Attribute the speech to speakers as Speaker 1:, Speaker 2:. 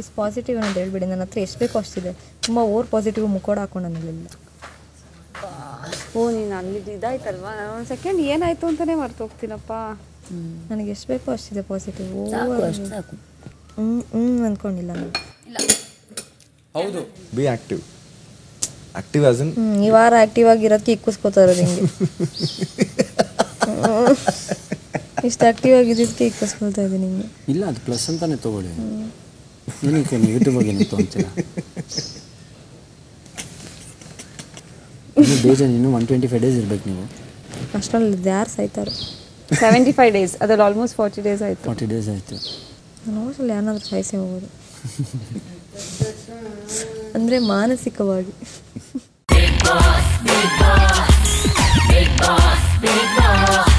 Speaker 1: Is positive ಅಂತ ಹೇಳ್ಬಿಡಿ. ನನ್ನ ಹತ್ರ ಎಷ್ಟು ಬೇಕೋ ಅಷ್ಟಿದೆ. ತುಂಬ ಓವರ್ ಪಾಸಿಟಿವ್ ಮುಖೋಡ ಹಾಕೊಂಡು ನನಗಿಲ್ಲ.
Speaker 2: ಓ ನೀನು ಅಲ್ಲಿದ್ದು ಇದಾಯ್ತಲ್ವಾ, ನಾನು ಒಂದು ಸೆಕೆಂಡ್ ಏನಾಯಿತು ಅಂತಲೇ ಮರ್ತು ಹೋಗ್ತೀನಪ್ಪ.
Speaker 1: ನನಗೆ ಎಷ್ಟು ಬೇಕೋ ಅಷ್ಟಿದೆ ಪಾಸಿಟಿವ್.
Speaker 3: ಸಾಕು.
Speaker 1: ಅಂದ್ಕೊಂಡಿಲ್ಲ ನಾನು.
Speaker 4: ಹೌದು,
Speaker 5: B active. Active as in
Speaker 1: ಈ ವಾರ ಆ್ಯಕ್ಟಿವ್ ಆಗಿರೋದಕ್ಕೆ ಇಕ್ಕಿಸ್ಕೋತಾ ಇರೋದು ಹಿಂಗೆ. ಇಷ್ಟು ಆ್ಯಕ್ಟಿವ್ ಆಗಿದ್ದಕ್ಕೆ ಇಕ್ಕಿಸ್ಕೊಳ್ತಾ ಇದ್ದೀನಿ ನಿಮಗೆ.
Speaker 3: ಇಲ್ಲ ಅದು ಪ್ಲಸ್ ಅಂತಾನೆ ತೊಗೊಳ್ಳಿ. ಏನಕ್ಕೆ ನೆಗೆಟಿವ್ ಆಗಿ ಏನು ತೊಗೊಳ್ತೀರಾ? ಬೇಜಾನು ಇನ್ನೂ 125 ಡೇಸ್ ಇರ್ಬೇಕು ನೀವು.
Speaker 1: ಅಷ್ಟರಲ್ಲಿ ಯಾರು ಸಾಯ್ತಾರೋ.
Speaker 2: 75 ಡೇಸ್, ಅದ್ರಲ್ಲಿ ಆಲ್ಮೋಸ್ಟ್ 40 ಡೇಸ್ ಆಯಿತು.
Speaker 3: 40 ಡೇಸ್ ಆಯಿತು.
Speaker 1: ನಾನು ಅಷ್ಟರಲ್ಲಿ ಯಾರನ್ನಾದ್ರೂ ಸಾಯಿಸೇ ಹೋಗೋದು. ಅಂದರೆ ಮಾನಸಿಕವಾಗಿ. Big boss, big boss, big boss, big boss.